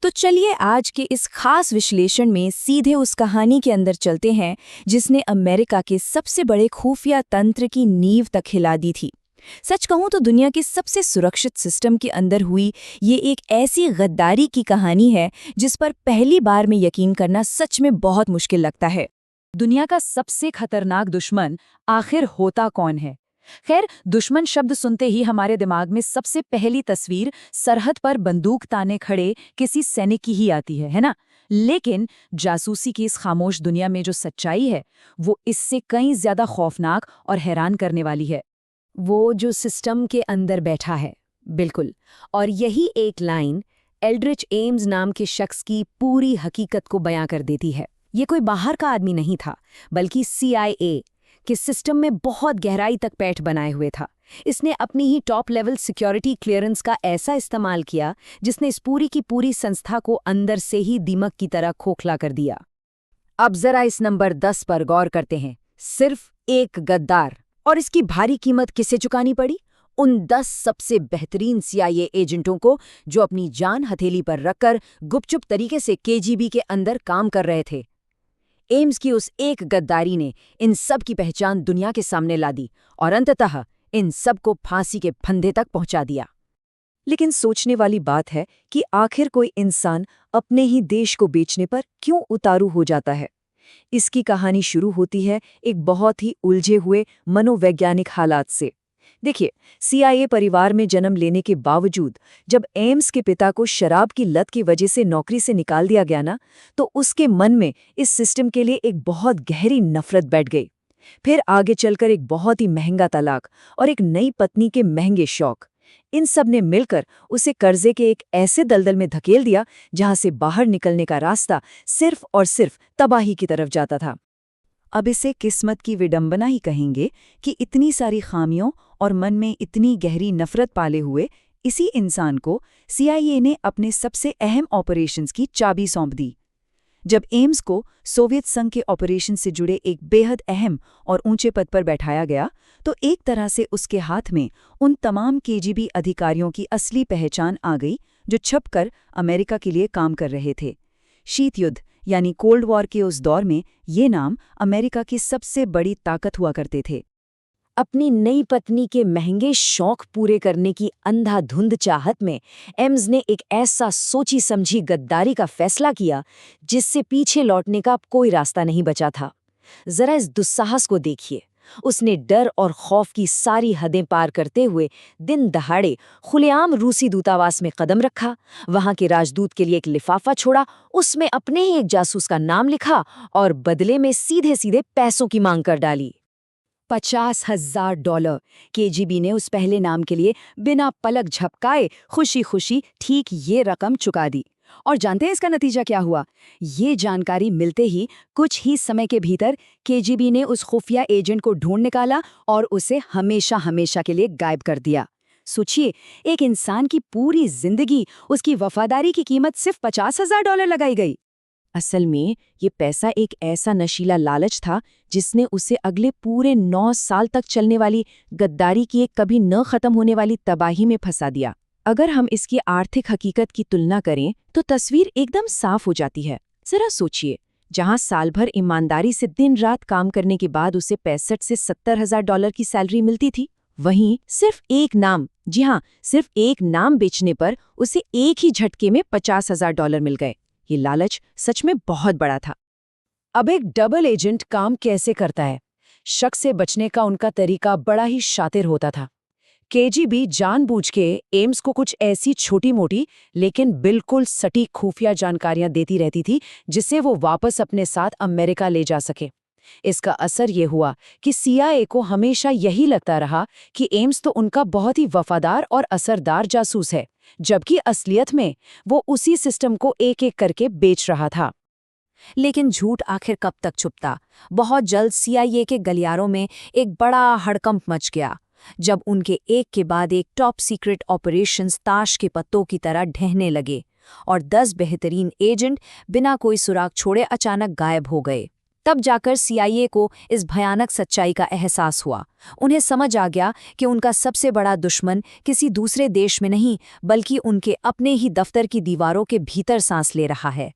तो चलिए आज के इस खास विश्लेषण में सीधे उस कहानी के अंदर चलते हैं जिसने अमेरिका के सबसे बड़े खुफिया तंत्र की नींव तक हिला दी थी। सच कहूं तो दुनिया के सबसे सुरक्षित सिस्टम के अंदर हुई ये एक ऐसी गद्दारी की कहानी है जिस पर पहली बार में यकीन करना सच में बहुत मुश्किल लगता है। दुनिया का सबसे खतरनाक दुश्मन आखिर होता कौन है? खैर, दुश्मन शब्द सुनते ही हमारे दिमाग में सबसे पहली तस्वीर सरहद पर बंदूक ताने खड़े किसी सैनिक की ही आती है ना? लेकिन जासूसी की इस खामोश दुनिया में जो सच्चाई है वो इससे कहीं ज्यादा खौफनाक और हैरान करने वाली है। वो जो सिस्टम के अंदर बैठा है, बिल्कुल। और यही एक लाइन एल्ड्रिच एम्स नाम के शख्स की पूरी हकीकत को बयां कर देती है। ये कोई बाहर का आदमी नहीं था, बल्कि CIA के सिस्टम में बहुत गहराई तक पैठ बनाए हुए था। इसने अपनी ही टॉप लेवल सिक्योरिटी क्लियरेंस का ऐसा इस्तेमाल किया जिसने इस पूरी की पूरी संस्था को अंदर से ही दीमक की तरह खोखला कर दिया। अब जरा इस नंबर 10 पर गौर करते हैं। सिर्फ एक गद्दार, और इसकी भारी कीमत किसे चुकानी पड़ी? उन 10 सबसे बेहतरीन CIA एजेंटों को जो अपनी जान हथेली पर रखकर गुपचुप तरीके से KGB के अंदर काम कर रहे थे। एम्स की उस एक गद्दारी ने इन सब की पहचान दुनिया के सामने ला दी और अंततः इन सब को फांसी के फंदे तक पहुंचा दिया। लेकिन सोचने वाली बात है कि आखिर कोई इंसान अपने ही देश को बेचने पर क्यों उतारू हो जाता है। इसकी कहानी शुरू होती है एक बहुत ही उलझे हुए मनोवैज्ञानिक हालात से। देखिए, CIA परिवार में जन्म लेने के बावजूद जब एम्स के पिता को शराब की लत की वजह से नौकरी से निकाल दिया गया ना, तो उसके मन में इस सिस्टम के लिए एक बहुत गहरी नफरत बैठ गई। फिर आगे चलकर एक बहुत ही महंगा तलाक और एक नई पत्नी के महंगे शौक, इन सब ने मिलकर उसे कर्जे के एक ऐसे दलदल में धकेल दिया जहां से बाहर निकलने का रास्ता सिर्फ और सिर्फ तबाही की तरफ जाता था। अब इसे किस्मत की विडंबना ही कहेंगे कि इतनी सारी खामियों और मन में इतनी गहरी नफरत पाले हुए इसी इंसान को CIA ने अपने सबसे अहम ऑपरेशंस की चाबी सौंप दी। जब एम्स को सोवियत संघ के ऑपरेशन से जुड़े एक बेहद अहम और ऊंचे पद पर बैठाया गया, तो एक तरह से उसके हाथ में उन तमाम KGB अधिकारियों की असली पहचान आ गई जो छुपकर अमेरिका के लिए काम कर रहे थे। शीत युद्ध यानी कोल्ड वॉर के उस दौर में ये नाम अमेरिका की सबसे बड़ी ताकत हुआ करते थे। अपनी नई पत्नी के महंगे शौक पूरे करने की अंधाधुंध चाहत में एम्स ने एक ऐसा सोची समझी गद्दारी का फैसला किया जिससे पीछे लौटने का कोई रास्ता नहीं बचा था। जरा इस दुस्साहस को देखिए। उसने डर और खौफ की सारी हदें पार करते हुए दिन दहाड़े खुलेआम रूसी दूतावास में कदम रखा, वहां के राजदूत के लिए एक लिफाफा छोड़ा, उसमें अपने ही एक जासूस का नाम लिखा और बदले में सीधे सीधे पैसों की मांग कर डाली। $50,000 KGB ने उस पहले नाम के लिए बिना पलक झपकाए खुशी खुशी ठीक ये रकम चुका दी। और जानते हैं इसका नतीजा क्या हुआ? ये जानकारी मिलते ही कुछ ही समय के भीतर KGB ने उस खुफिया एजेंट को ढूंढ निकाला और उसे हमेशा हमेशा के लिए गायब कर दिया। सोचिए, एक इंसान की पूरी जिंदगी, उसकी वफादारी की कीमत सिर्फ $50,000 लगाई गई। असल में ये पैसा एक ऐसा नशीला लालच था जिसने उसे अगले पूरे 9 साल तक चलने वाली गद्दारी की एक कभी न खत्म होने वाली तबाही में फंसा दिया। अगर हम इसकी आर्थिक हकीकत की तुलना करें तो तस्वीर एकदम साफ हो जाती है। जरा सोचिए, जहां साल भर ईमानदारी से दिन रात काम करने के बाद उसे 65 से $70,000 की सैलरी मिलती थी, वहीं सिर्फ एक नाम, जी हाँ, सिर्फ एक नाम बेचने पर उसे एक ही झटके में $50,000 मिल गए। ये लालच सच में बहुत बड़ा था। अब एक डबल एजेंट काम कैसे करता है? शक से बचने का उनका तरीका बड़ा ही शातिर होता था। KGB जानबूझ के एम्स को कुछ ऐसी छोटी मोटी लेकिन बिल्कुल सटीक खुफिया जानकारियां देती रहती थी जिससे वो वापस अपने साथ अमेरिका ले जा सके। इसका असर ये हुआ कि CIA को हमेशा यही लगता रहा कि एम्स तो उनका बहुत ही वफादार और असरदार जासूस है, जबकि असलियत में वो उसी सिस्टम को एक एक करके बेच रहा था। लेकिन झूठ आखिर कब तक छुपता? बहुत जल्द CIA के गलियारों में एक बड़ा हड़कंप मच गया जब उनके एक के बाद एक टॉप सीक्रेट ऑपरेशंस ताश के पत्तों की तरह ढहने लगे और 10 बेहतरीन एजेंट बिना कोई सुराग छोड़े अचानक गायब हो गए। तब जाकर CIA को इस भयानक सच्चाई का एहसास हुआ। उन्हें समझ आ गया कि उनका सबसे बड़ा दुश्मन किसी दूसरे देश में नहीं, बल्कि उनके अपने ही दफ्तर की दीवारों के भीतर सांस ले रहा है।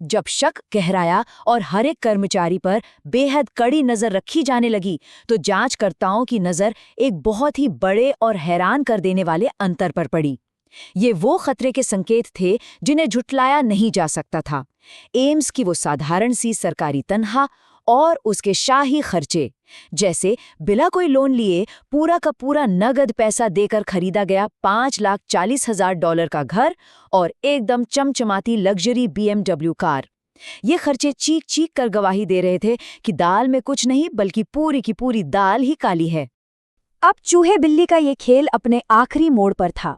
जब शक गहराया और हर एक कर्मचारी पर बेहद कड़ी नजर रखी जाने लगी, तो जांचकर्ताओं की नजर एक बहुत ही बड़े और हैरान कर देने वाले अंतर पर पड़ी। ये वो खतरे के संकेत थे जिन्हें झुटलाया नहीं जा सकता था। एम्स की वो साधारण सी सरकारी तनख्वाह और उसके शाही खर्चे, जैसे बिना कोई लोन लिए पूरा का पूरा नगद पैसा देकर खरीदा गया $5,40,000 का घर और एकदम चमचमाती लग्जरी BMW कार। ये खर्चे चीख चीख कर गवाही दे रहे थे कि दाल में कुछ नहीं बल्कि पूरी की पूरी दाल ही काली है। अब चूहे बिल्ली का ये खेल अपने आखिरी मोड़ पर था।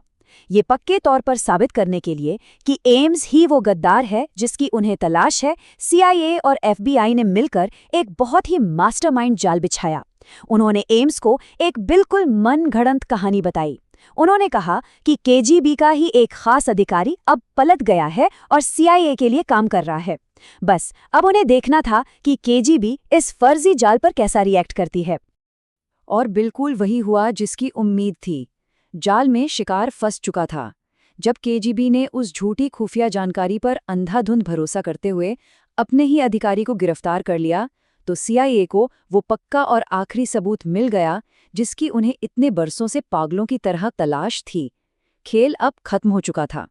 ये पक्के तौर पर साबित करने के लिए कि एम्स ही वो गद्दार है जिसकी उन्हें तलाश है, CIA और FBI ने मिलकर एक बहुत ही मास्टरमाइंड जाल बिछाया। उन्होंने एम्स को एक बिल्कुल मनगढ़ंत कहानी बताई। उन्होंने कहा कि KGB का ही एक खास अधिकारी अब पलट गया है और CIA के लिए काम कर रहा है। बस अब उन्हें देखना था कि KGB इस फर्जी जाल पर कैसा रिएक्ट करती है। और बिल्कुल वही हुआ जिसकी उम्मीद थी। जाल में शिकार फंस चुका था। जब KGB ने उस झूठी खुफिया जानकारी पर अंधाधुंध भरोसा करते हुए अपने ही अधिकारी को गिरफ्तार कर लिया, तो CIA को वो पक्का और आखिरी सबूत मिल गया जिसकी उन्हें इतने बरसों से पागलों की तरह तलाश थी। खेल अब खत्म हो चुका था।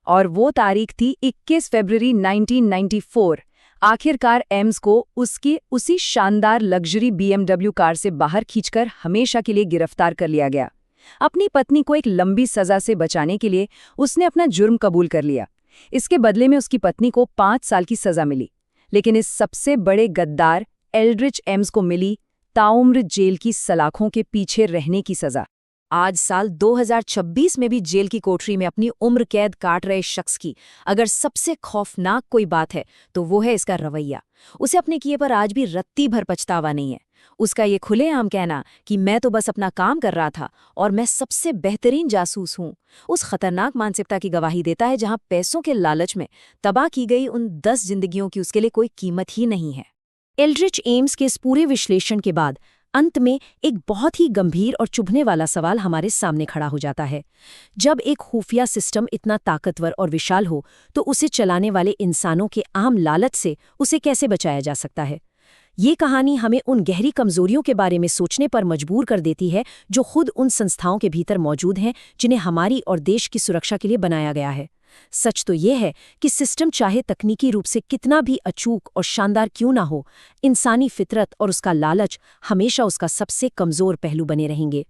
और वो तारीख थी 21 फरवरी 1994। आखिरकार एम्स को उसकी उसी शानदार लग्जरी BMW कार से बाहर खींचकर हमेशा के लिए गिरफ्तार कर लिया गया। अपनी पत्नी को एक लंबी सजा से बचाने के लिए उसने अपना जुर्म कबूल कर लिया। इसके बदले में उसकी पत्नी को 5 साल की सजा मिली। लेकिन इस सबसे बड़े गद्दार एल्ड्रिच एम्स को मिली ताउम्र जेल की सलाखों के पीछे रहने की सजा। आज साल 2026 में भी जेल की कोठरी में अपनी उम्र कैद काट रहे शख्स की अगर सबसे खौफनाक कोई बात है तो वो है इसका रवैया। उसे अपने किए पर आज भी रत्ती भर पछतावा नहीं है। उसका ये खुलेआम कहना कि मैं तो बस अपना काम कर रहा था और मैं सबसे बेहतरीन जासूस हूँ, उस खतरनाक मानसिकता की गवाही देता है जहाँ पैसों के लालच में तबाह की गई उन 10 जिंदगियों की उसके लिए कोई कीमत ही नहीं है। एल्ड्रिच एम्स के इस पूरे विश्लेषण के बाद अंत में एक बहुत ही गंभीर और चुभने वाला सवाल हमारे सामने खड़ा हो जाता है। जब एक खुफिया सिस्टम इतना ताकतवर और विशाल हो तो उसे चलाने वाले इंसानों के आम लालच से उसे कैसे बचाया जा सकता है? ये कहानी हमें उन गहरी कमजोरियों के बारे में सोचने पर मजबूर कर देती है जो खुद उन संस्थाओं के भीतर मौजूद हैं जिन्हें हमारी और देश की सुरक्षा के लिए बनाया गया है। सच तो ये है कि सिस्टम चाहे तकनीकी रूप से कितना भी अचूक और शानदार क्यों ना हो, इंसानी फितरत और उसका लालच हमेशा उसका सबसे कमजोर पहलू बने रहेंगे।